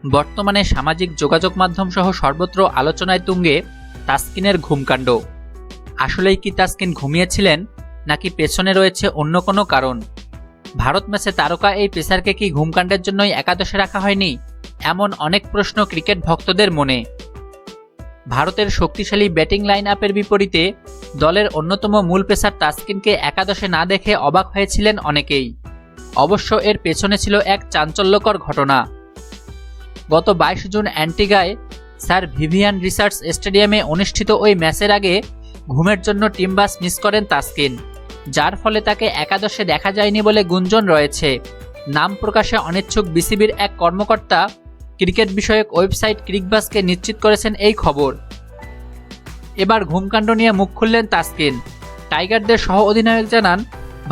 বর্তমানে সামাজিক যোগাযোগ মাধ্যম সহ সর্বত্র আলোচনায় তুঙ্গে তাসকিনের ঘুমকাণ্ড। আসলেই কি তাসকিন ঘুমিয়েছিলেন, নাকি পেছনে রয়েছে অন্য কোনো কারণ? ভারত ম্যাচে তারকা এই পেসারকে কি ঘুমকাণ্ডের জন্যই একাদশে রাখা হয়নি? এমন অনেক প্রশ্ন ক্রিকেট ভক্তদের মনে। ভারতের শক্তিশালী ব্যাটিং লাইন আপের বিপরীতে দলের অন্যতম মূল পেসার তাসকিনকে একাদশে না দেখে অবাক হয়েছিলেন অনেকেই। অবশ্য এর পেছনে ছিল এক চাঞ্চল্যকর ঘটনা। গত 22 জুন অ্যান্টিগায় স্যার ভিভিয়ান রিসার্চ স্টেডিয়ামে অনুষ্ঠিত ওই ম্যাচের আগে ঘুমের জন্য টিম বাস মিস করেন তাসকিন, যার ফলে তাকে একাদশে দেখা যায়নি বলে গুঞ্জন রয়েছে। নাম প্রকাশে অনিচ্ছুক বিসিবির এক কর্মকর্তা ক্রিকেট বিষয়ক ওয়েবসাইট ক্রিকবাসকে নিশ্চিত করেছেন এই খবর। এবার ঘুমকাণ্ড নিয়ে মুখ খুললেন তাসকিন। টাইগারদের সহ অধিনায়ক জানান,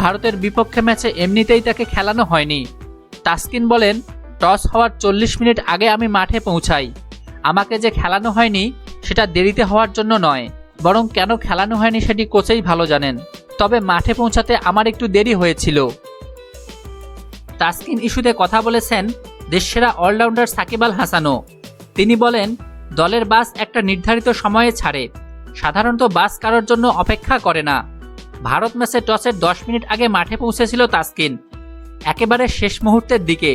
ভারতের বিপক্ষে ম্যাচে এমনিতেই তাকে খেলানো হয়নি। তাসকিন বলেন, টস হওয়ার 40 মিনিট আগে আমি মাঠে পৌঁছাই। আমাকে যে খেলানো হয়নি সেটা দেরিতে হওয়ার জন্য নয়, বরং কেন খেলানো হয়নি সেটি কোচেই ভালো জানেন। তবে মাঠে পৌঁছাতে আমার একটু দেরি হয়েছিল। তাসকিন ইস্যুতে কথা বলেছেন দেশসেরা অলরাউন্ডার সাকিব আল হাসানও। তিনি বলেন, দলের বাস একটা নির্ধারিত সময়ে ছাড়ে, সাধারণত বাস কারোর জন্য অপেক্ষা করে না। ভারত ম্যাচে টসের 10 মিনিট আগে মাঠে পৌঁছেছিল তাসকিন, একেবারে শেষ মুহূর্তের দিকে।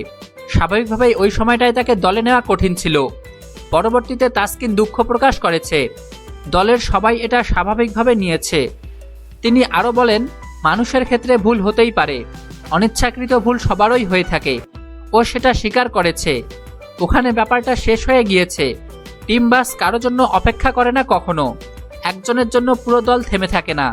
স্বাভাবিকভাবেই ওই সময়টায় তাকে দলে নেওয়া কঠিন ছিল। পরবর্তীতে তাসকিন দুঃখ প্রকাশ করেছে। দলের সবাই এটা স্বাভাবিকভাবে নিয়েছে। তিনি আরও বলেন, মানুষের ক্ষেত্রে ভুল হতেই পারে, অনিচ্ছাকৃত ভুল সবারই হয়ে থাকে। ও সেটা স্বীকার করেছে। ওখানে ব্যাপারটা শেষ হয়ে গিয়েছে। টিম বাস কারো জন্য অপেক্ষা করে না কখনো, একজনের জন্য পুরো দল থেমে থাকে না।